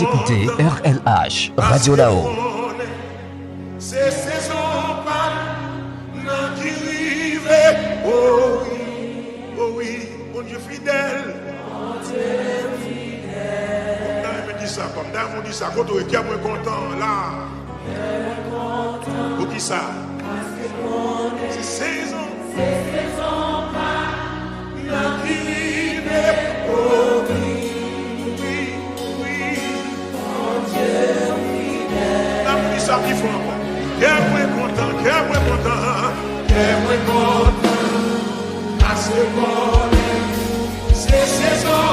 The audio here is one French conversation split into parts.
Écoutez RLH, Radio Lao. C'est saison pas non qui rive. Oh oui, mon Dieu fidèle. On me dit ça comme d'hab, on dit ça quand on est bien moins content là. Pour qui ça? C'est saison. C'est saison pas non qui rive. Oh oui. Ça qui font encore. Qu'est-ce content, qu'est-ce content, assez bon. C'est saison,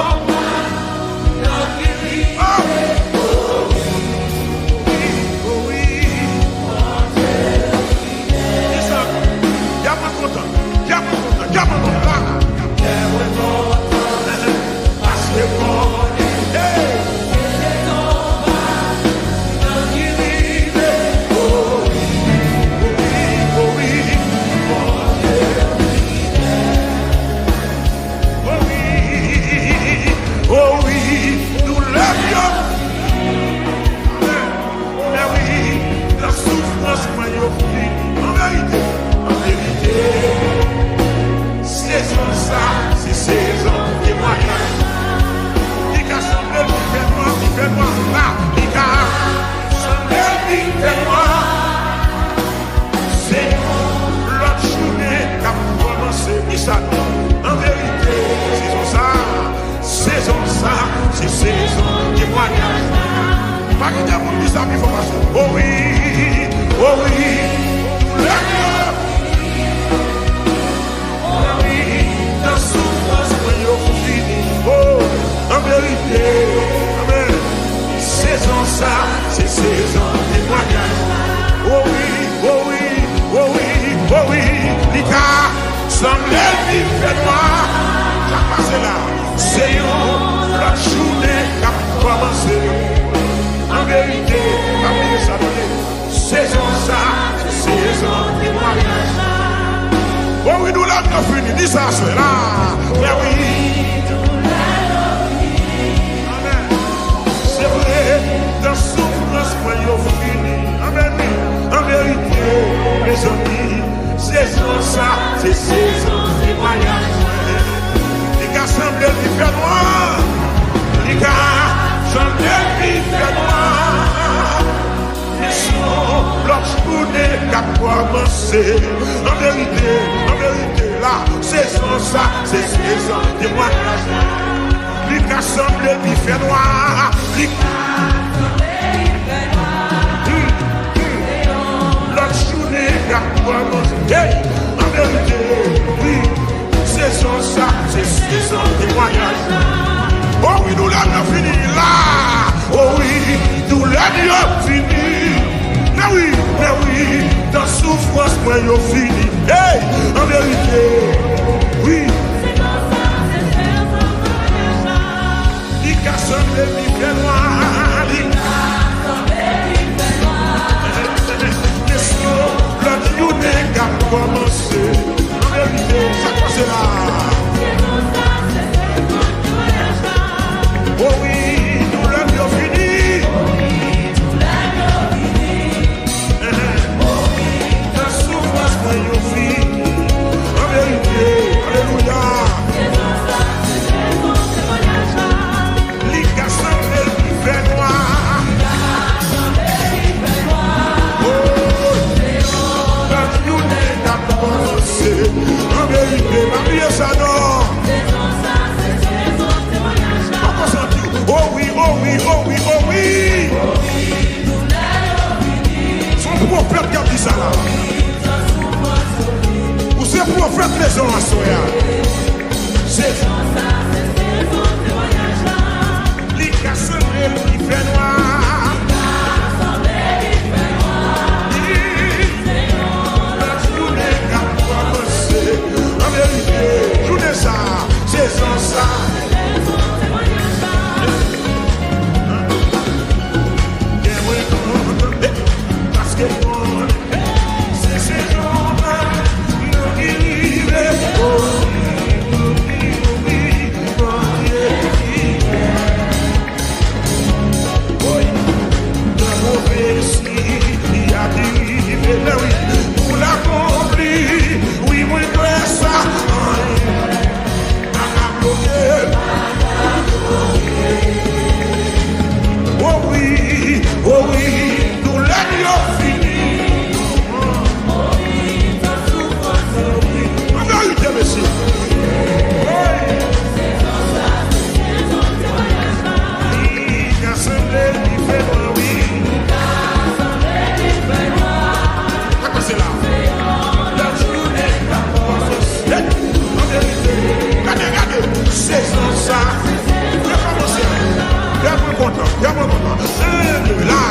Là.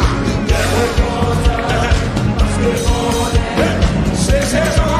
C'est saison.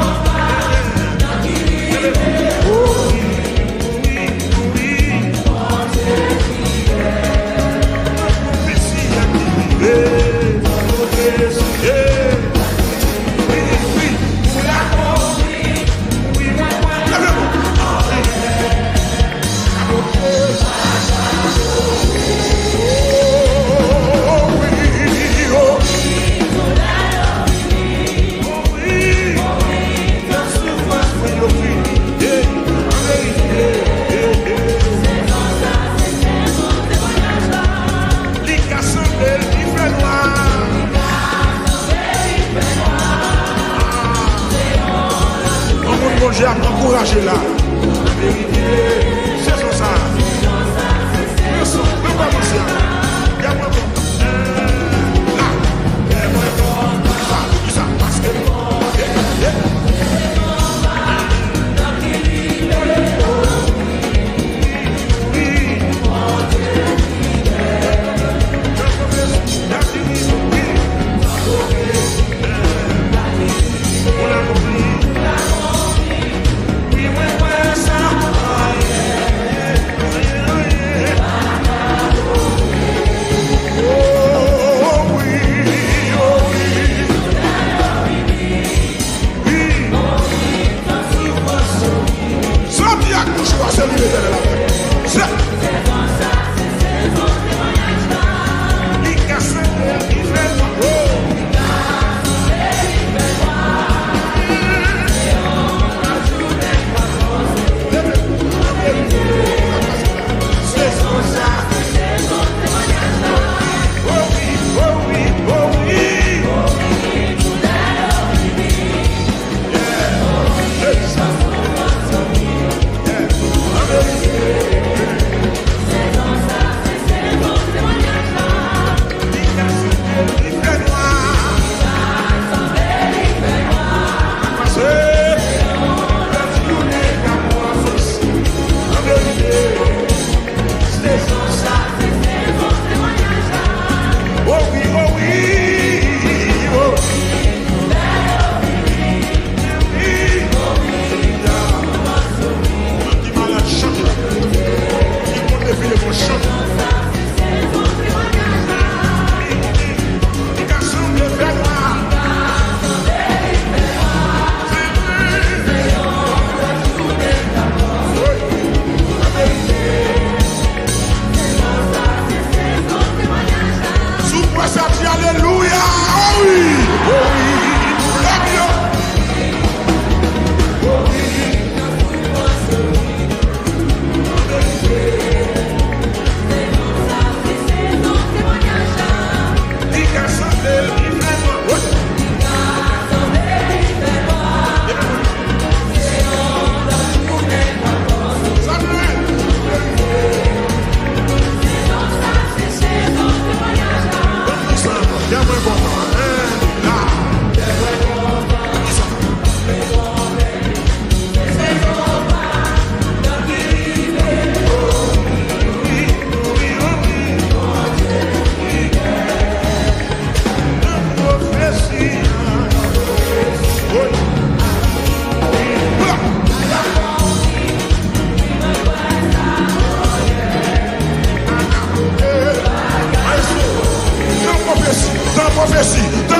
J'ai encouragé là. La vérité, c'est ça. Merci. Je vais commencer. Il y a moi là. Ça, parce que.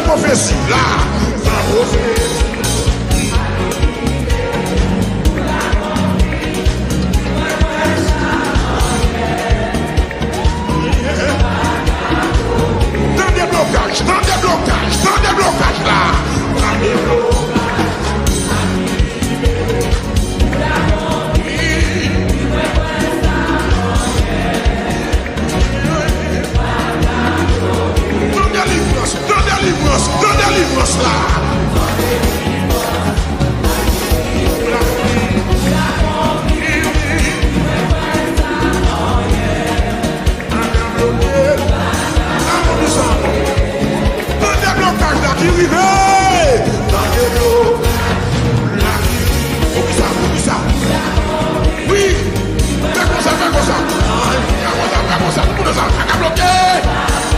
prophétie, là, la prophétie. Dans des blocages là, dans des blocages. Dans la délivrance là. Dans des blocages là qui vivent. Dans des blocages là. Oublie ça. Oui. Fais comme ça. Fais comme ça. Tout le monde ça. Bloqué.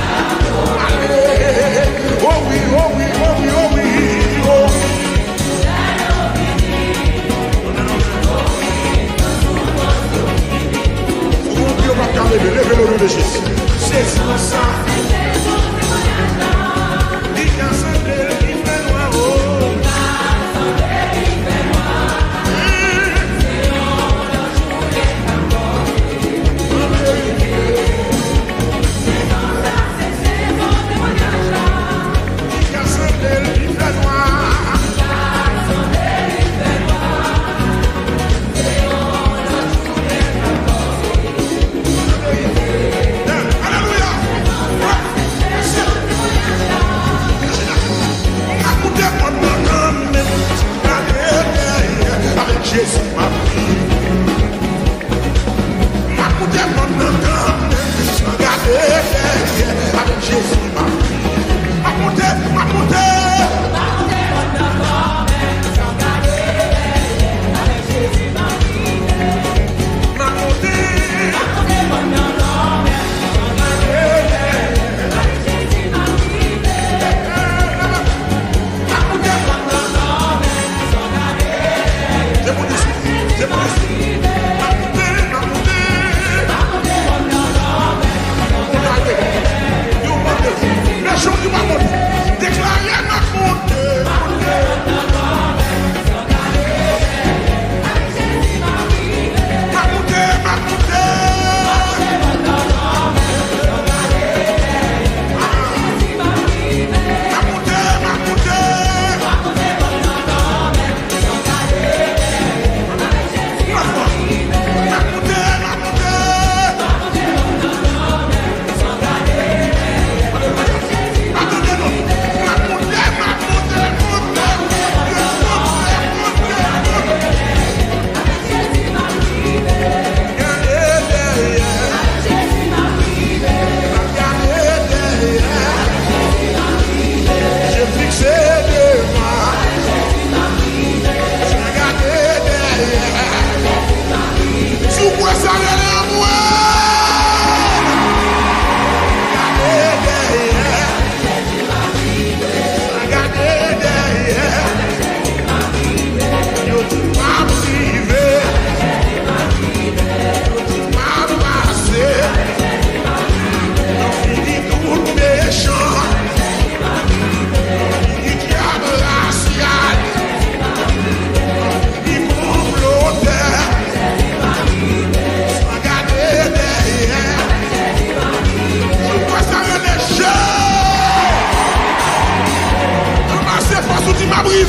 m'a privé.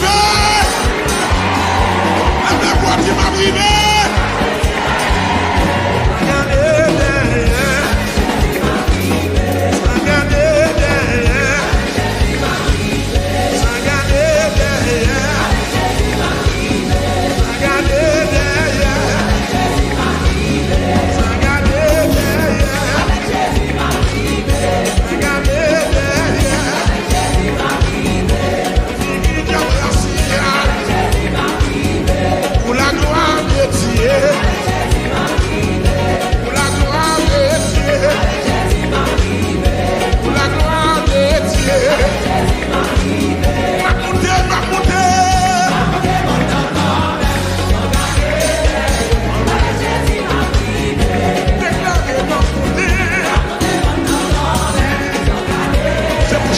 La voix qui m'a privé.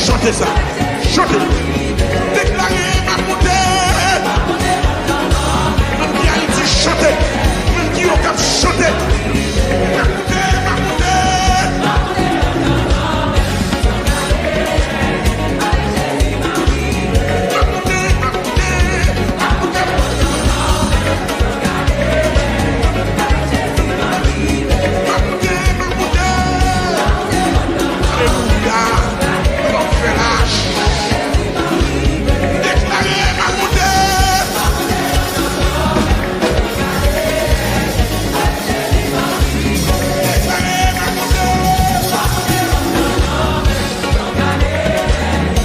Chantez ça, chantez. Déclarez ma montée. Même qui a dit chanter, même qui a chanter. Ma montée, ma montée. Ma montée, ma montée, ma montée. Alléluia. Déclarez ma montée. Déclarez ma montée.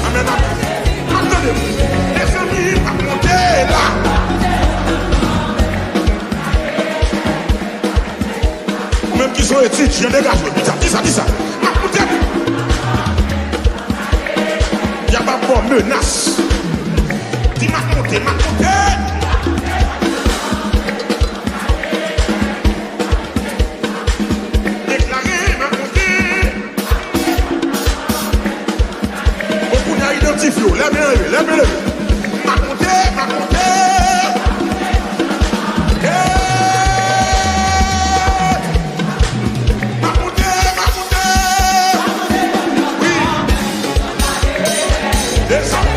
Amen, amen. Attendez, les amis, ma montée là. Même qui sont étudiants, dégagez. Dis ça. Ma montée. Il n'y a pas de menace. Dis ma montée, ma montée. Déclarez ma montée. Beaucoup n'a identifié. Lève-le. Ma montée, ma montée. Ma montée, ma montée. Oui. Descends.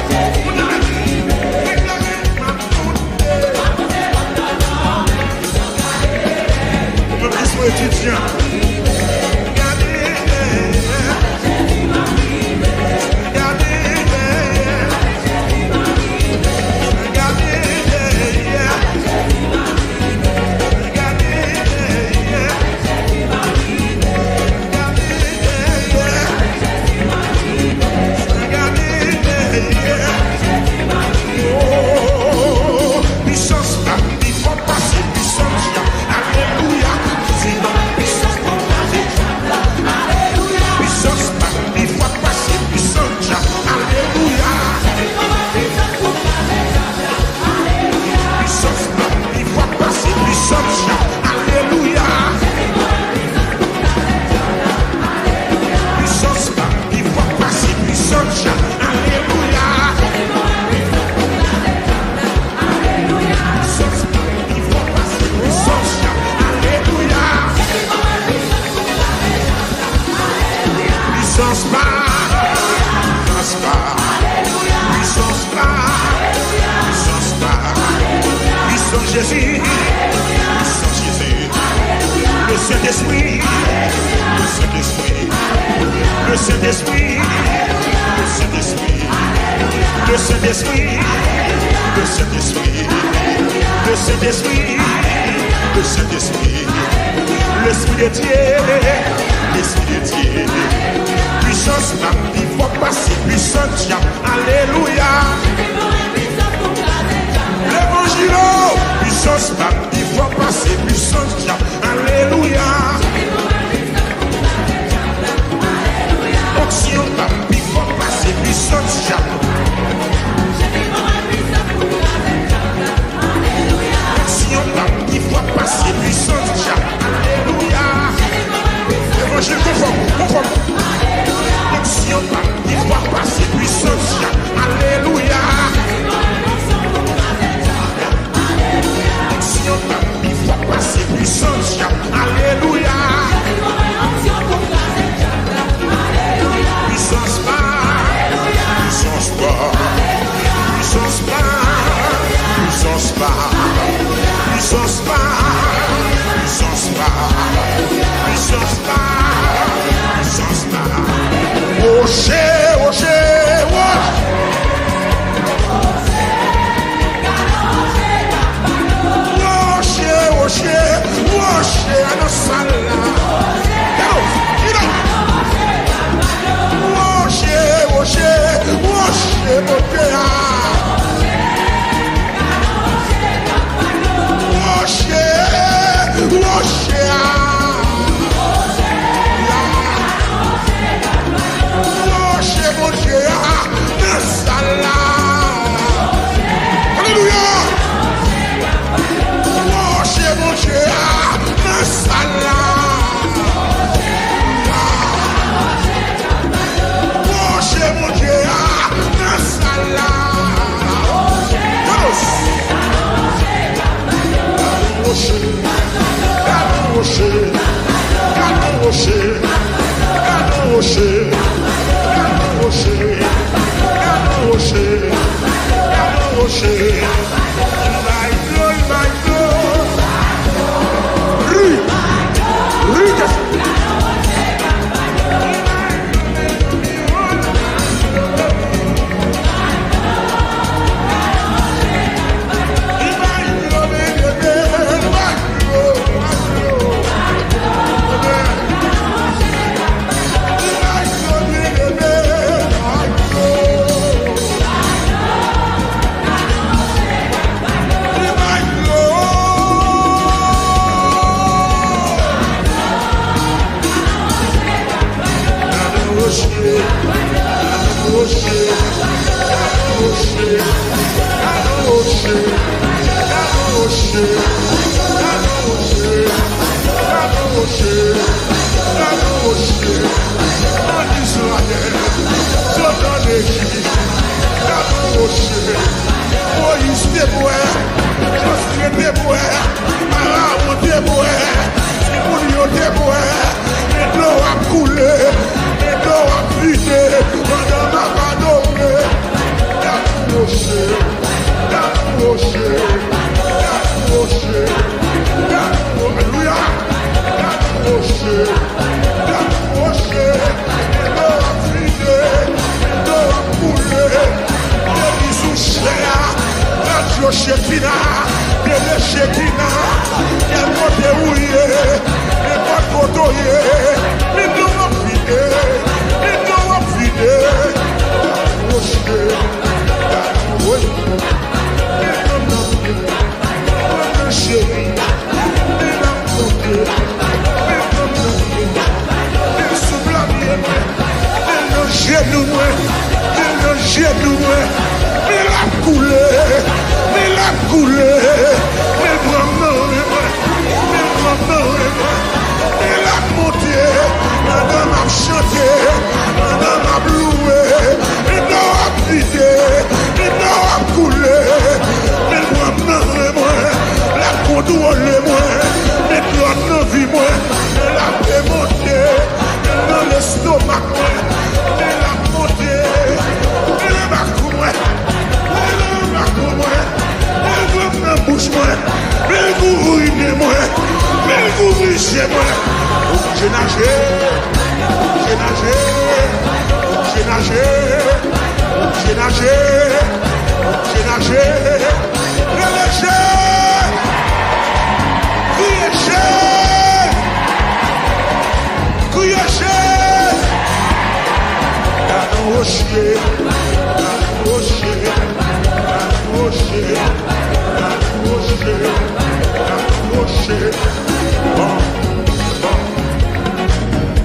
Étudiant. Jésus, le Saint-Esprit, le Saint-Esprit, le Saint-Esprit, le Saint-Esprit, le Saint-Esprit, le Saint-Esprit, l'Esprit de Dieu, l'Esprit de Dieu, puissance même, il faut passer, puissance, alléluia. L'évangile, puissance même, il faut passer, puissance, alléluia. Onction même, il faut passer, puissance, onction même, il faut passer, puissance, alléluia. L'évangile conforme. Onction même, il faut passer, puissance, alléluia. Il faut passer puissance, alléluia. Puissance pas, puissance pas, puissance pas.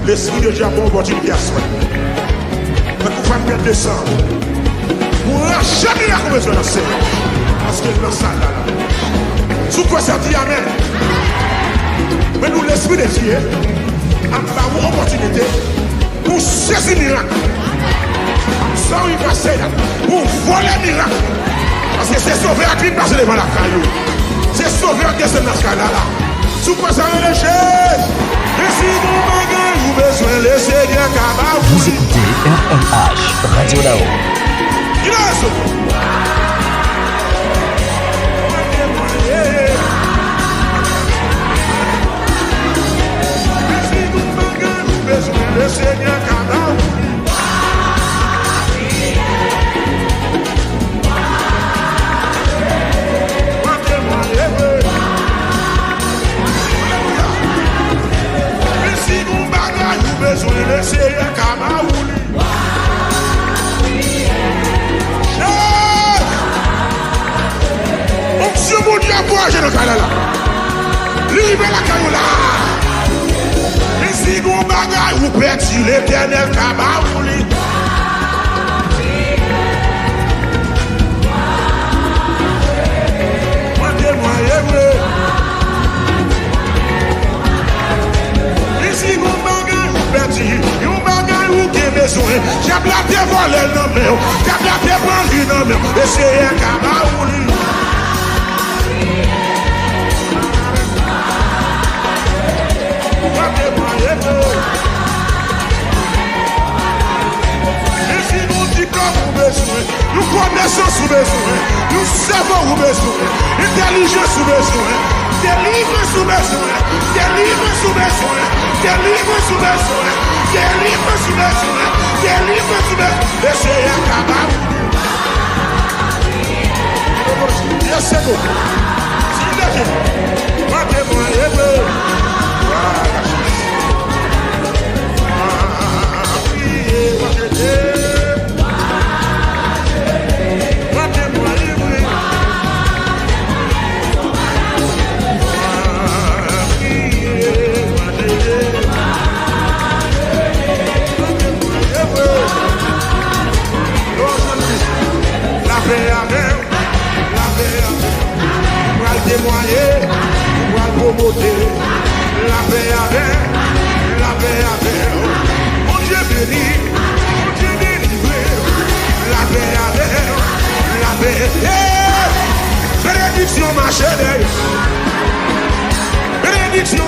L'esprit de Dieu a bon opportunité à soi. Mais vous pouvez perdre descendre. Vous n'avez jamais la besoin de ça. Parce que dans ça là. Sous quoi ça dit Amen. Mais nous, l'esprit de Dieu a une opportunité pour saisir le miracle. Ça, il va passer là. Pour voler le miracle. Parce que c'est sauveur qui passe devant la caillou. C'est sauveur qui est dans ce cas-là. Sous quoi ça va léger. Vous écoutez RLH, Radio là-haut. L'éternel Kabaouli. Ici, mon bagage ou perdu, mon bagage ou qui est besoin. J'ai blaté voler le nom, j'ai blaté prendre le nom, et c'est un Kabaouli. Nous connaissons sous besoin, nous savons où besoin, intelligence sous besoin, délivrance sous besoin, délivrance sous besoin, délivrance sous besoin, délivrance sous besoin, délivrance sous besoin, et c'est un cabal. C'est bon. C'est d'accord. Partez-moi,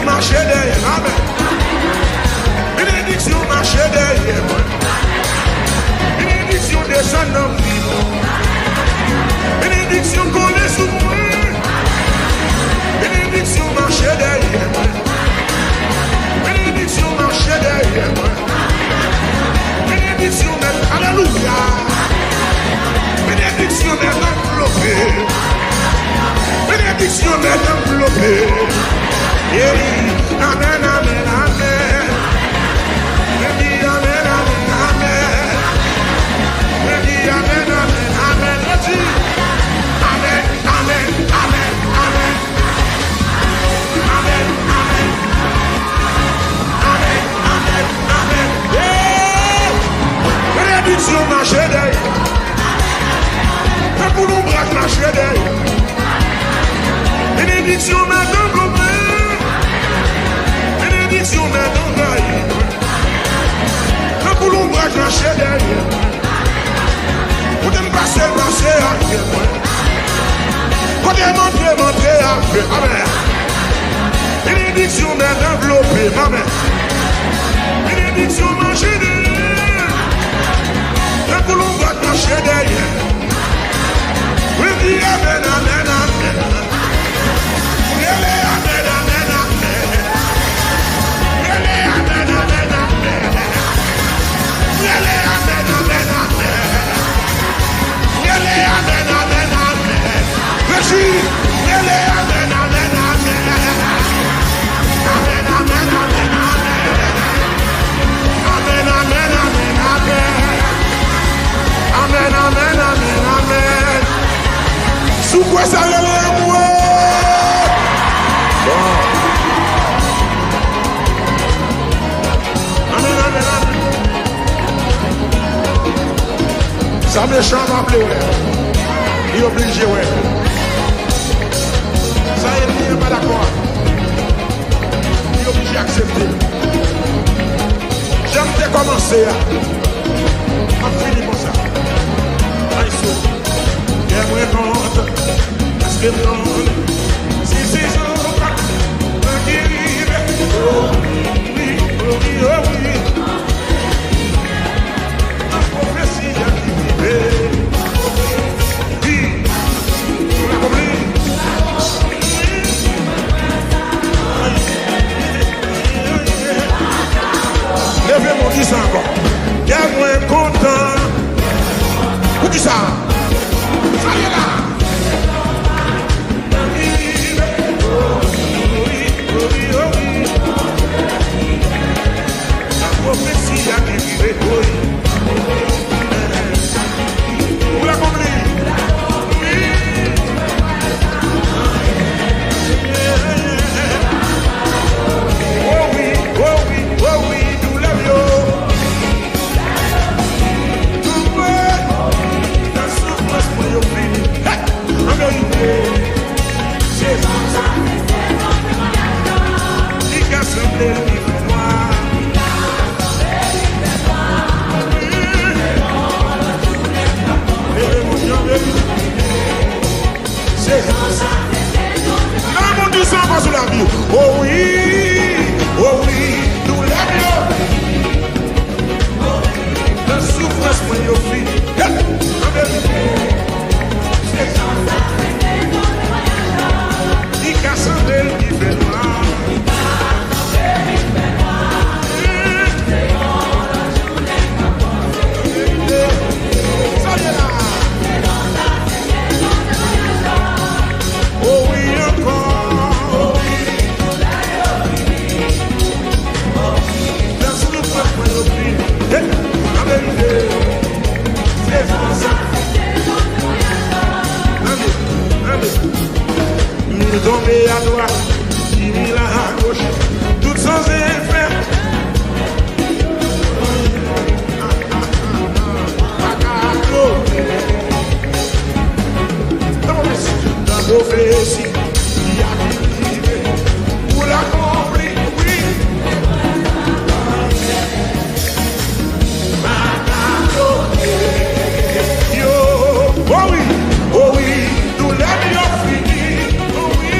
marche derrière. Amen. Bénédiction marche derrière moi. Bénédiction descend dans le vie. Bénédiction connaît sous moi. Bénédiction marche derrière moi. Bénédiction marche derrière moi. Bénédiction même. Alléluia. Bénédiction même enveloppée. Bénédiction même enveloppée. Amen, amen, amen. Amen, amen, amen. Amen, amen, amen, amen. Amen, amen, amen, amen. Amen, amen. Amen, amen, amen. Bénédiction marche derrière. Pour nous bras marche derrière. Bénédiction maintenant globée. Bénédiction maintenant gaïe. Pour nous bras marche derrière. Pour nous passer à pied. Pour nous monter à pied. Amen. Bénédiction maintenant enveloppée. Amen. Bénédiction marche derrière. Pour nous bras marche derrière. We be amen, amen, amen. Really amen, amen, amen. Really amen, amen, amen. Really amen, amen, amen. Really amen, amen, amen. Merci. Really amen, amen, amen. Amen, amen, amen, amen. Amen, amen, amen, amen. Amen, amen, amen, amen. Sous quoi ça relève moi? Amen, amen, amen. Ça méchant m'a appelé, ouais. Il est obligé, ouais. Ça y est, il n'est pas d'accord. Il est obligé d'accepter. J'aime te commencer. On finit comme ça. Aïe, j'aimerais compte, parce que non, si c'est ça, qui vive, oh oui, oh oui, oh oui, la prophétie qui vive, oui, vous l'avez compris, levez-moi, dis ça encore, j'aimerais content, vous dites ça. Oh oui, nous l'avions. La souffrance, moi, yo fini. Il casse un bel, il fait noir. Ça y est là. Oh oui, encore. Nous tomber à droite, il est là à gauche, tout sans effet. La prophétie qui a activé pour l'accomplir, oui. Oh oui, nous l'avions fini. Oh oui,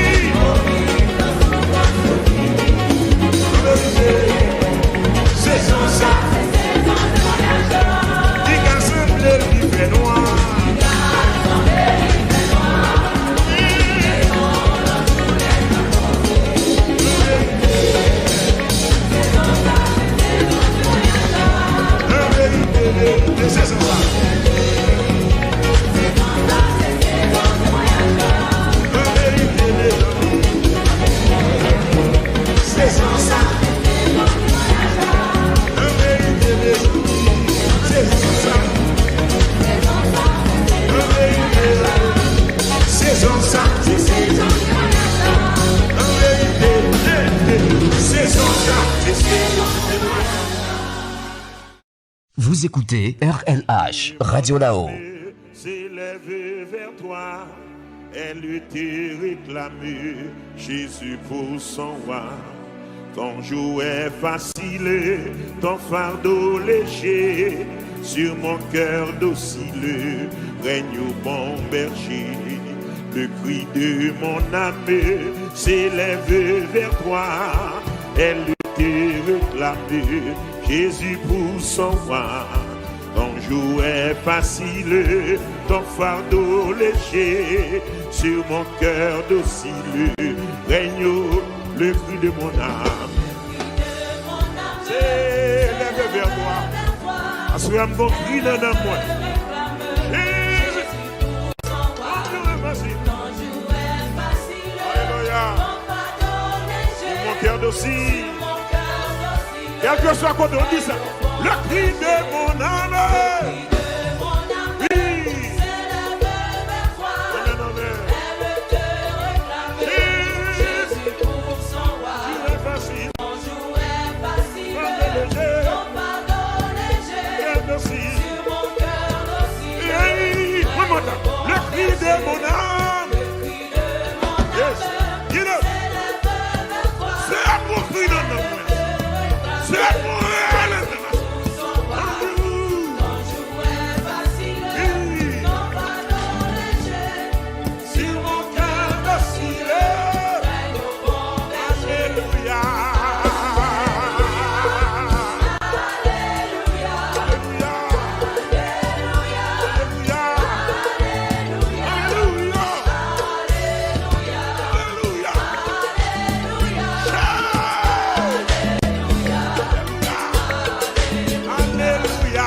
Vous écoutez RLH, Radio là-haut. S'élève vers toi, elle te réclame Jésus pour son roi. Ton jouet facile, ton fardeau léger, sur mon cœur docile, règne au bon berger. Le cri de mon âme s'élève vers toi, elle te réclame Jésus pour son roi. Ton jouet facile, ton fardeau léger, sur mon cœur docile, règne le cri de mon âme. S'élève vers toi, assois mon cri dans moi. Jésus, ton jouet facile, alléluia, sur mon cœur docile. Quel que soit quand on dit ça, le cri de mon âme, oui, s'élève vers toi, elle te réclame, Jésus pour son roi, ton jouet facile, ton fardeau léger, sur mon cœur docile, le cri de mon âme, s'élève vers toi, c'est mon cri de mon âme. C'est pour elle. Ton jouet facile, ton fardeau léger, sur mon cœur docile, règne au bon berger. Alléluia. Alléluia. Alléluia. Alléluia. Alléluia.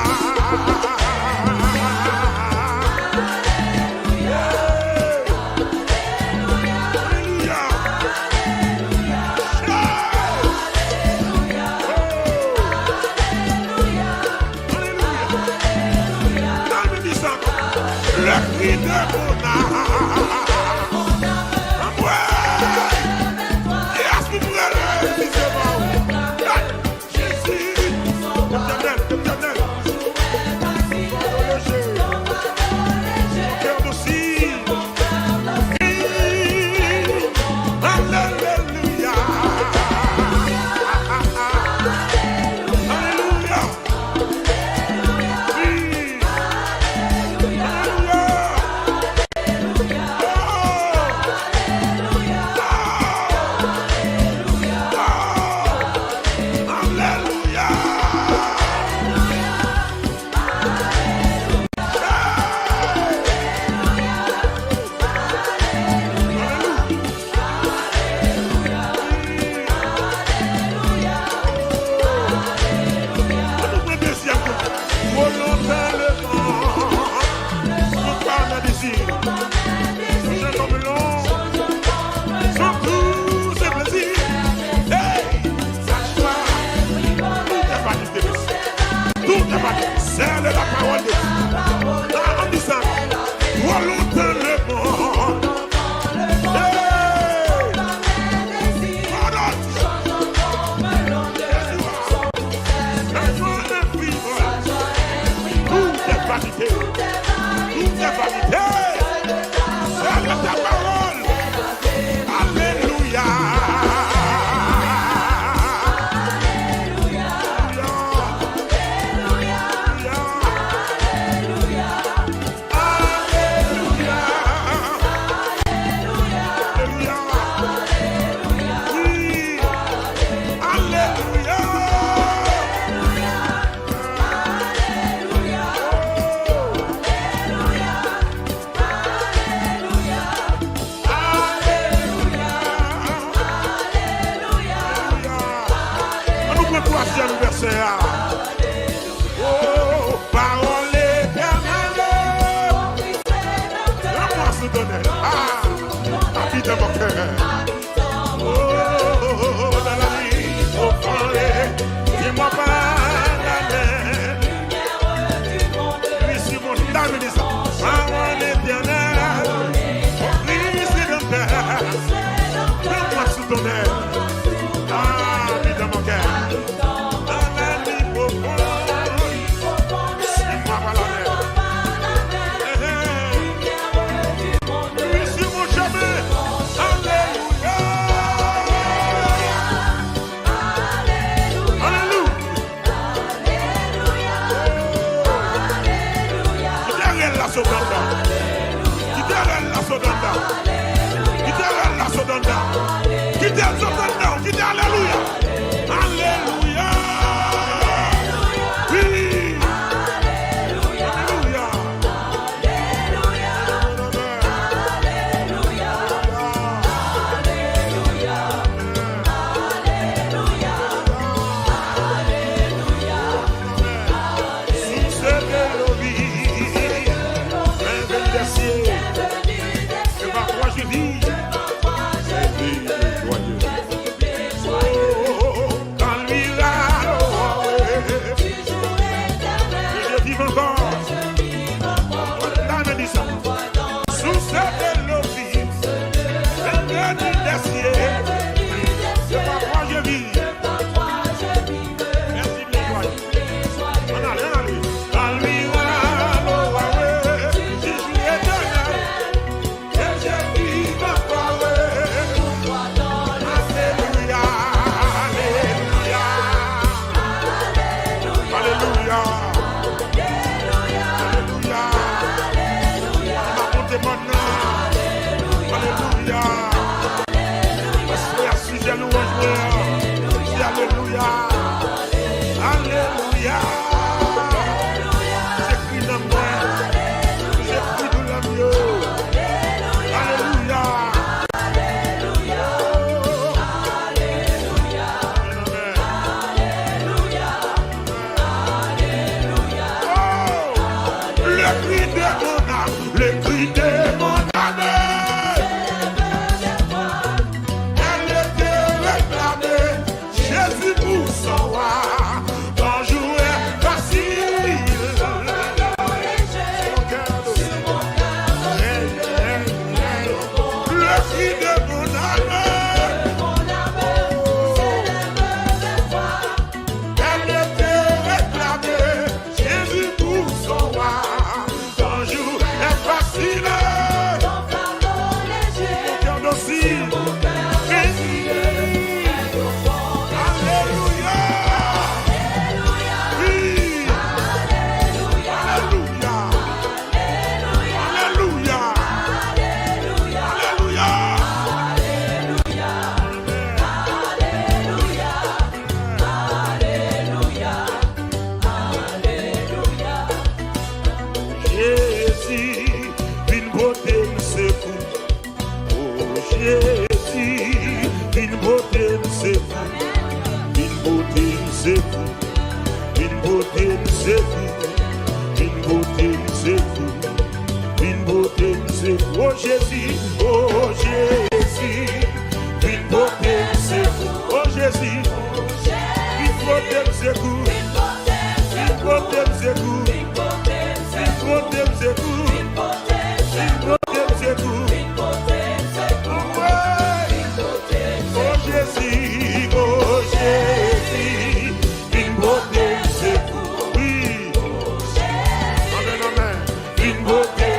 sodanda. Quittez la sodanda. Quittez la sodanda. Quittez la sodanda. Quittez alléluia. Alléluia. Oui. Alléluia. Une beauté,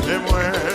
Mais moi,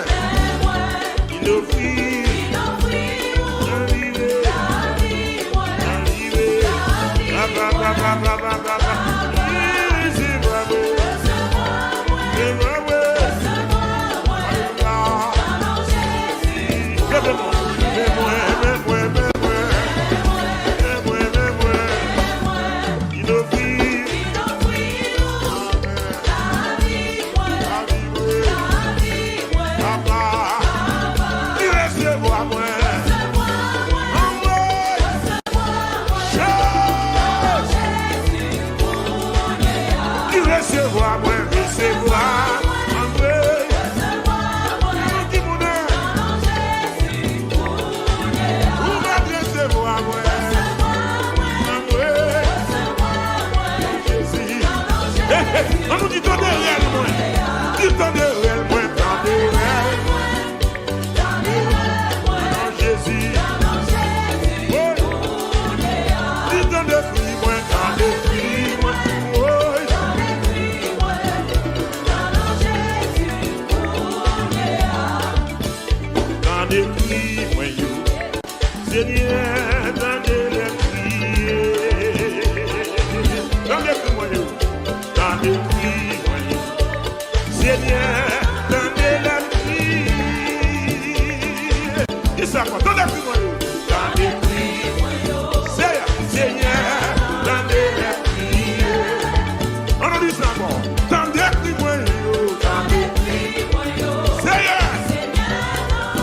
On nous dit ton derrière moi. Dis ton derrière moi, ton derrière moi. Dans Jésus. Dis ton décrit moi, ton décrit moi. Dans décrit moi, Seigneur, dans décrit. Dans décrit moi, Seigneur, donnez la vie. Dis ça quoi, donnez la vie, moi. Donnez la vie. Seigneur, donnez la vie. On a dit ça quoi, donnez la vie, moi. Donnez la vie, moi. Seigneur,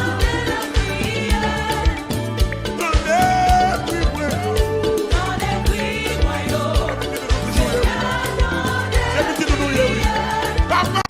donnez la vie. Donnez la vie, moi. Donnez la vie, moi. Papa.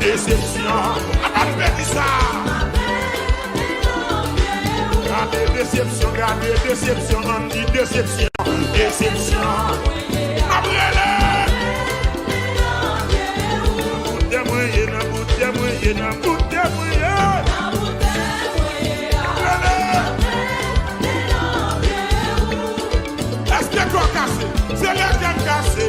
Déception, appelle ça. Gardez déception, on dit déception. Après-le. Est-ce que quoi cassé? C'est l'air qui a cassé.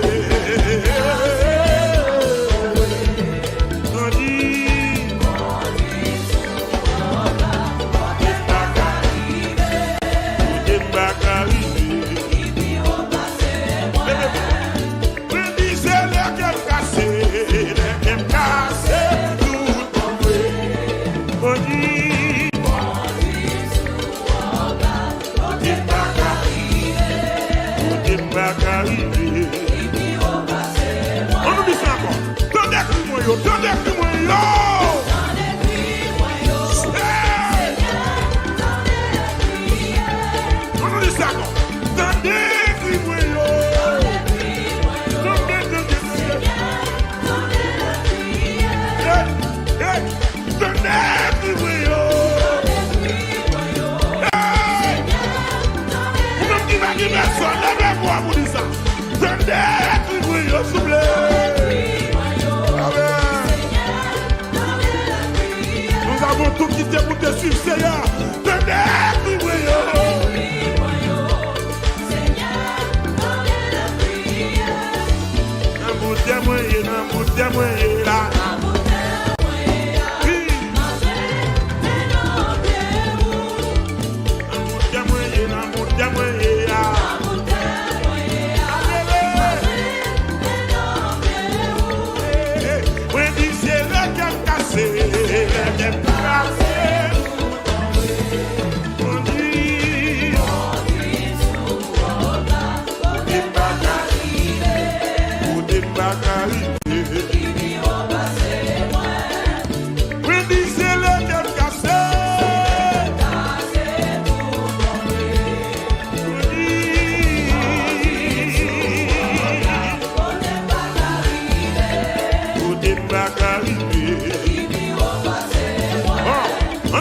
Nous avons tout quitté pour te suivre, Seigneur.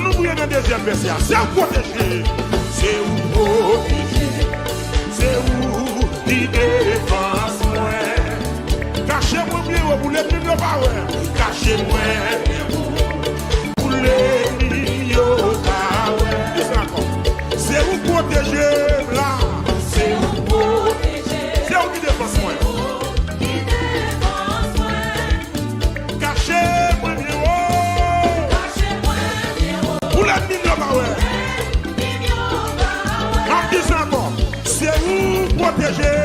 nous bouillons dans le deuxième verset. C'est où protéger. C'est où protéger. C'est où qui défense moi. Cachez-moi bien pour les lignes de power. Cachez-moi pour les lignes de power. C'est où protéger là. C'est où protéger. C'est où qui défense moi. Cachez-moi bien. Cachez-moi bien. Pour les lignes de power. En disant encore. C'est où protéger.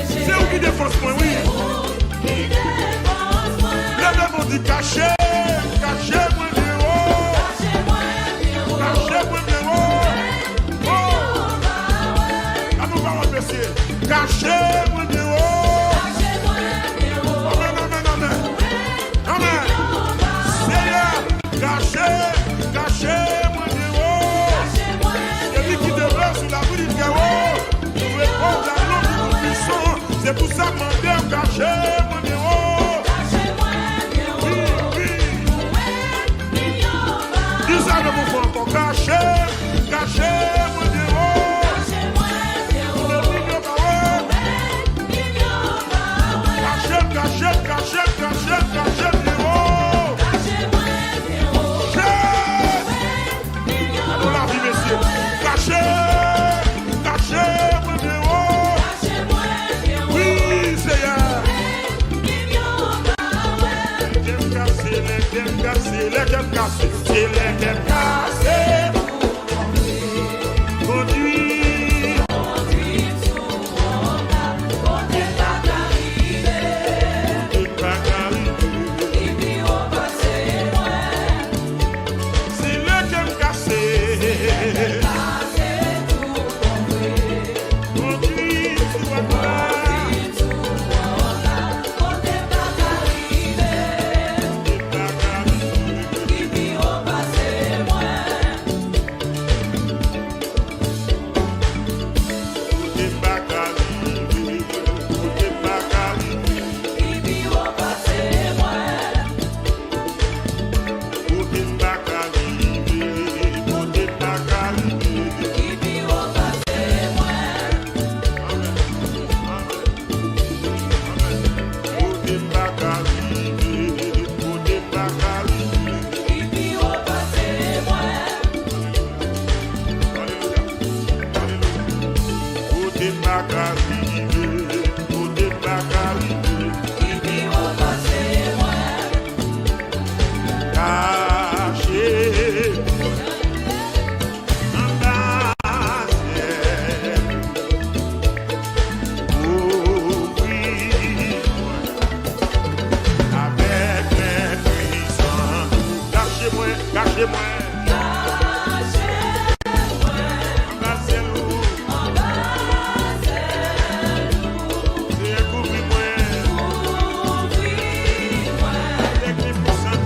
C'est où qui défense moi, oui. Les mêmes ont dit cachez, cachez-moi bien haut. Cachez-moi bien haut. À nous parler, monsieur. Cachez-moi bien haut. Amen, amen, amen. Amen. Seigneur, cachez, cachez-moi bien haut. Celui qui demeure sur la rue du Gao, pour répondre à l'homme du Tout-Puissant. C'est pour ça que mon Dieu cachez-moi bien haut. Disons le mouvement encore. Cachez, cachez-moi bien haut. Cachez, cachez, cachez, cachez, cachez bien haut. Allons la vie, messieurs. Cachez, cachez-moi bien haut. Oui, Seigneur. Les thèmes cassés, les thèmes cassés, les thèmes cassés. C'est les thèmes cassés. Conduis. Conduis sous mon âme. Côté pas d'arriver. Côté pas d'arriver. Et puis on passe loin. C'est les thèmes cassés. Conduis sous mon âme. Côté pas d'arriver. Côté pas d'arriver. Et puis on passe loin. Côté pas d'arriver. Côté pas d'arriver. Et puis on passe loin. Côté pas d'arriver. Côté pas d'arriver. Et puis on passe loin. Amen. Amen. Amen. Côté pas d'arriver. Côté pas d'arriver. Et puis on passe loin. Alléluia. Alléluia. Côté pas d'arriver. Côté pas d'arriver. Et puis on passe loin. Caché. En bas. Avec mes puissants. Cachez-moi, cachez-moi. Embrassez-nous. Découvrez-moi. Avec mes puissants.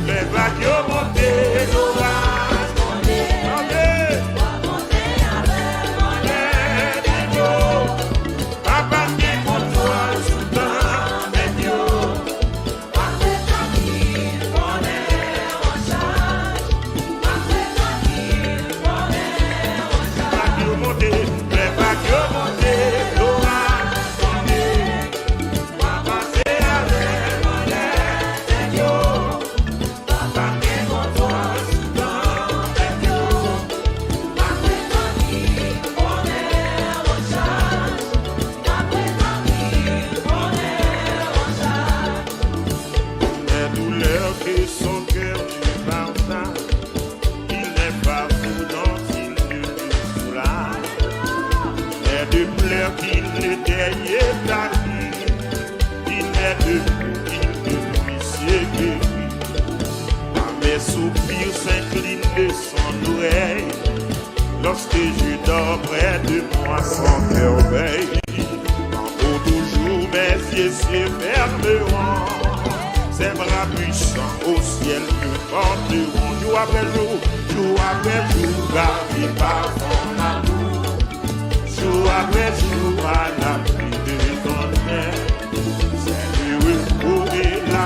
Les vagues qui ont monté, l'orage monté. Papa qui contrôle sous temps, mais Dieu. Lorsque je dors près de moi sans cœur veille, pour toujours mes yeux se fermeront. Ses bras puissants au ciel me porteront. Jour après jour, gardé par ton amour. Jour après jour, à l'abri de ton air. C'est le repos et la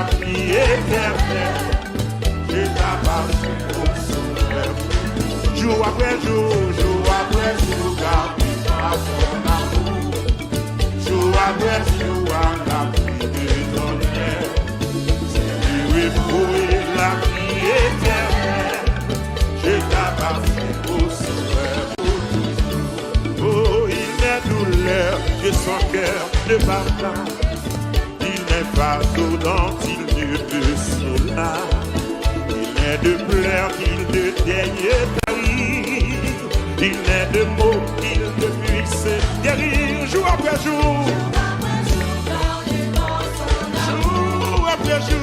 cœur que son cœur ne partage. Il n'est pas d'eau dont il ne peut soulager. Il n'est de pleurs qu'il ne daigne tarir. Il n'est de mots qu'il ne puisse guérir. Jour après jour, jour après jour.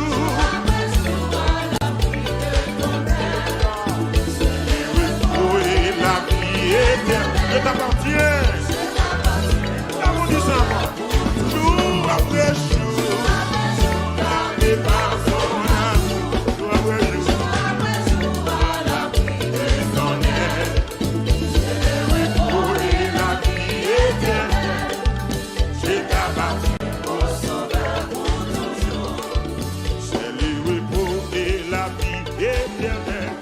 Je t'appartiens, l'amour du sang, jour après jour, et par son amour, jour après jour, et son aide, c'est le repos et la vie éternelle, je t'appartiens au Sauveur pour toujours, c'est le repos et la vie éternelle,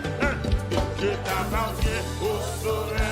je t'appartiens au Sauveur.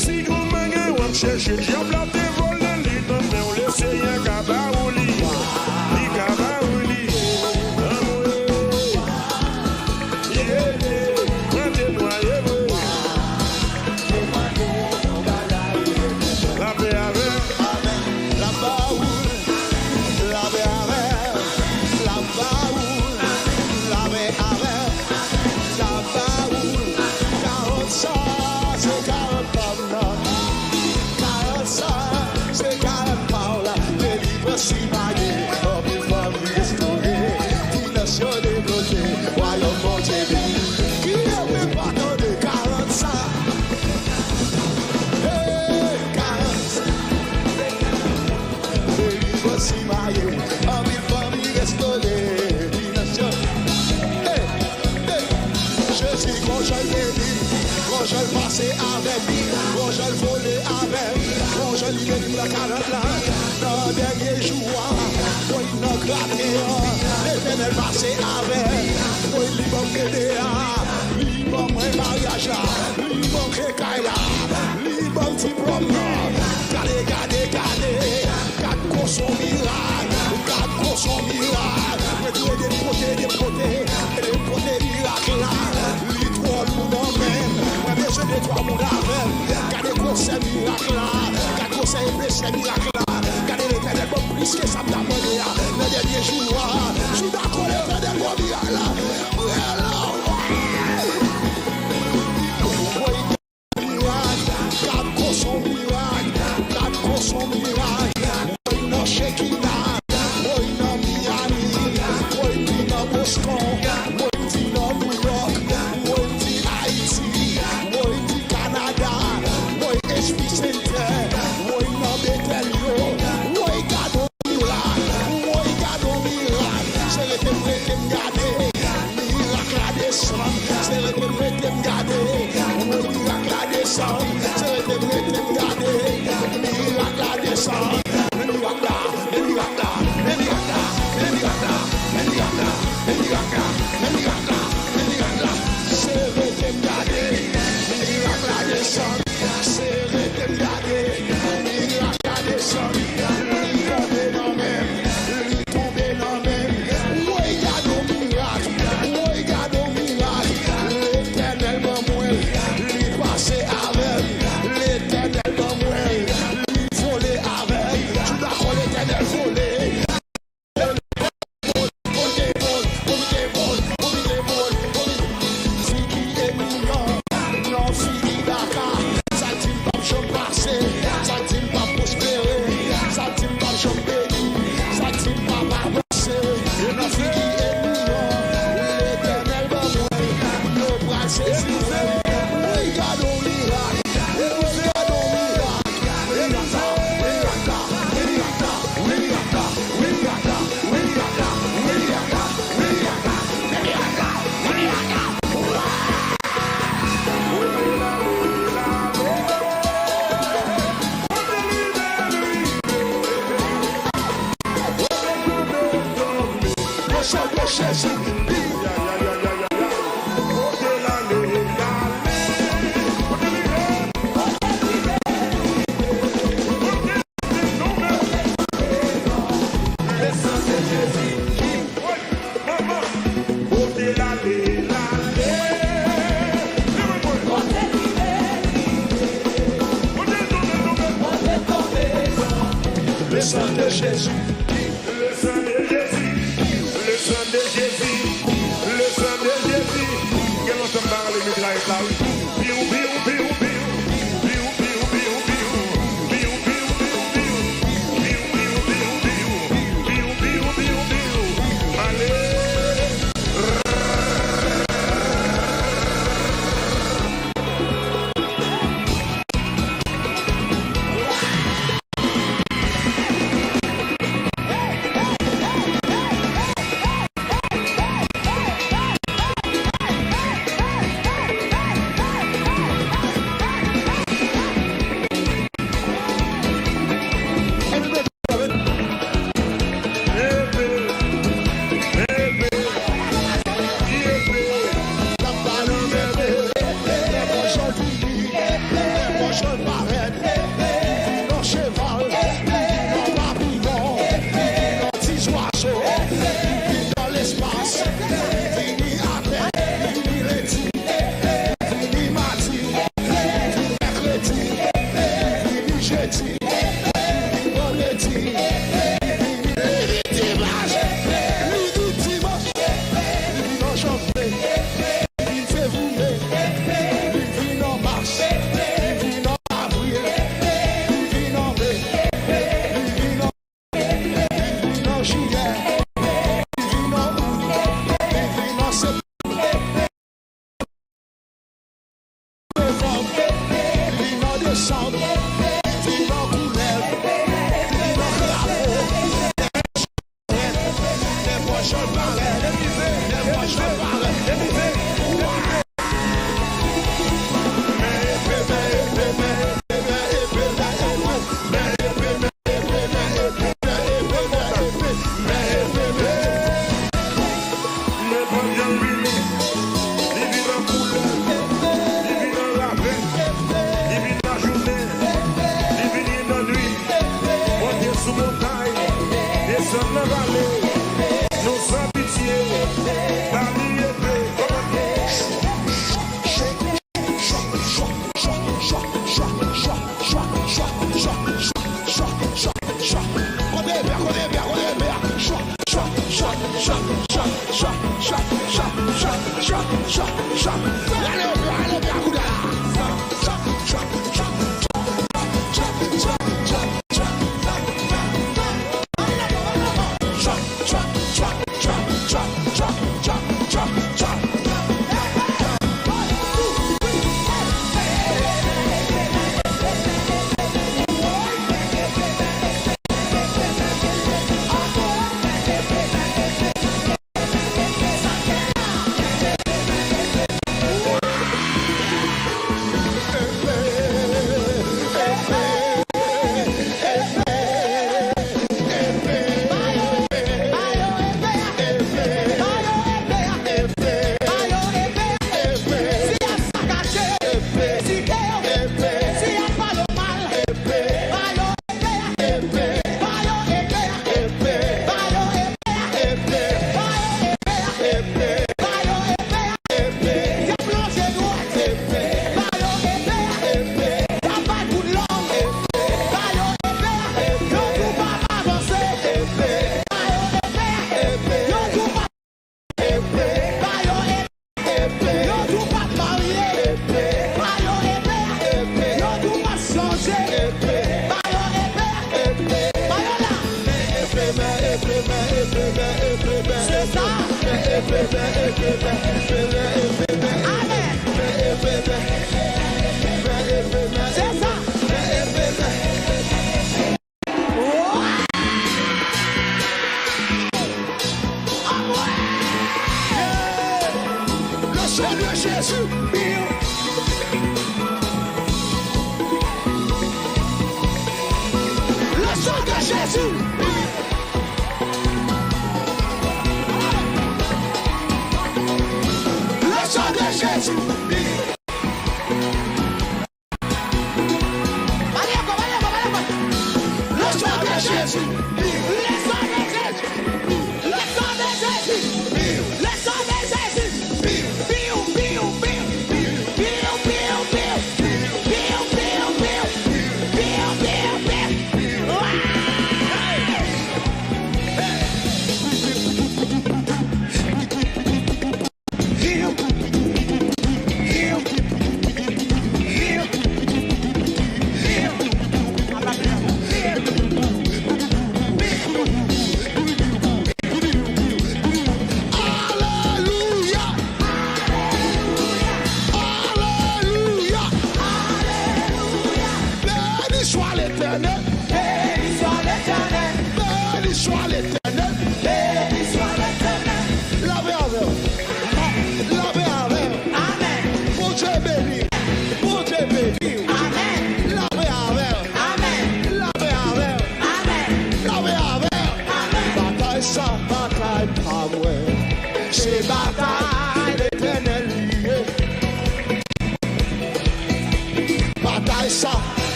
Sigo je le passais avec, quand je le volais avec, quand je lui la carotte là, dans le dernier jour, quand il n'a gratté, l'éternel passait avec, quand il m'a guidé, il m'a mis mariage, il m'a créé là, il m'a diplôme là, gardez, gardez, gardez, garde son miracle, garde son miracle, mettez des côtés miracle là, l'histoire nous même. Je ne dois mon avel, gardez conseil miracle là, gardez conseil péché miracle là, gardez l'éternel bon plus que ça m'a demandé le dernier jour, je suis d'accord l'éternel bon miracle là, garde son miracle, garde son miracle, non Shekina, non Miami, non Boston, non New York,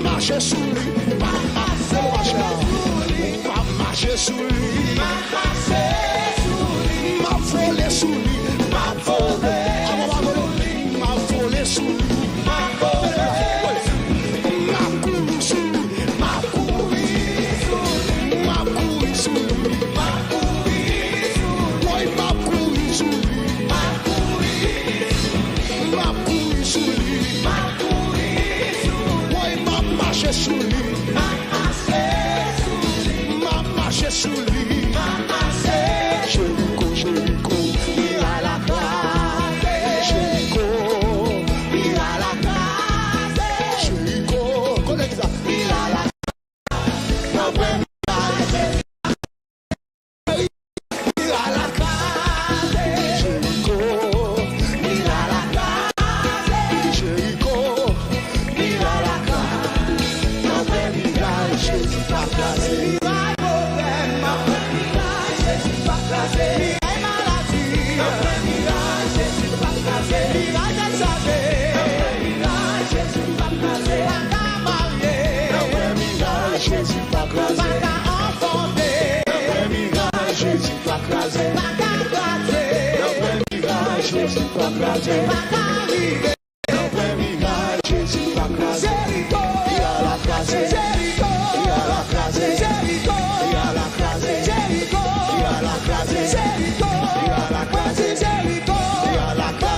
Marcher sous lui. marcher sous lui, ma volé sous lui, ma volé sous lui, ma couru sous lui, ma couru sous lui, moi ma couru sous lui, ma couru sous lui, moi ma marcher sous lui. Sous lui, Jéricho, il a la grâce. Jéricho, il a la grâce. Jéricho, connais ça, il a la grâce. Il a la grâce. Jéricho, il a la grâce. Jéricho, il a la grâce. Jésus t'a placé. Jésus pas crasé, Jésus pas crasé, Jésus pas crasé, Jésus pas crasé, il a la crasé, il a la crasé, il a la crasé, il a la crasé, il a la crasé, il a la crasé, il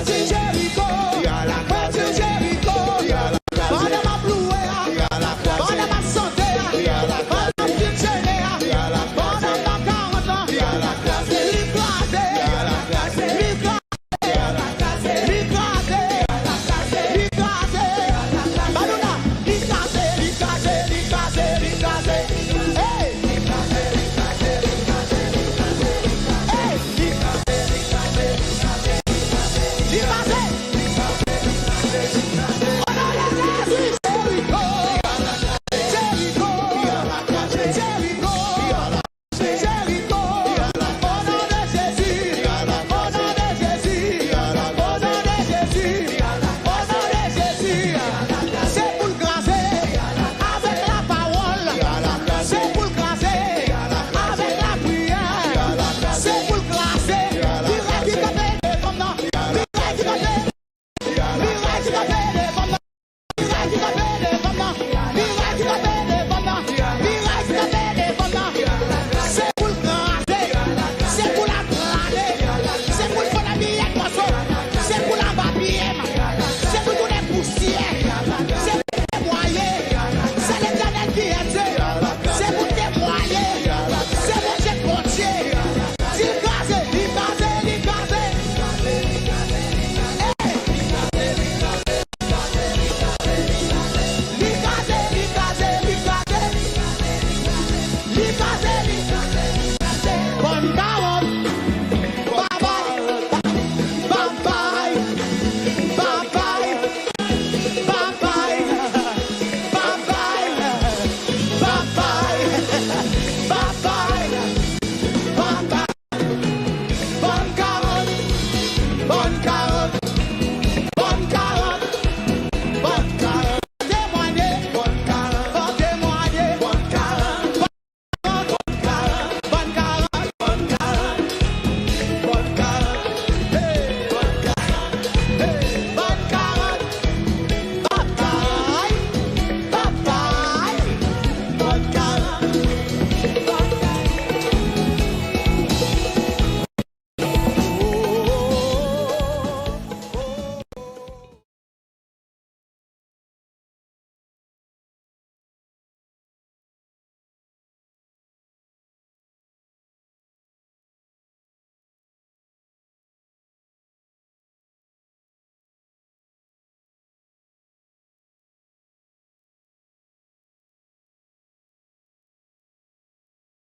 a la crasé,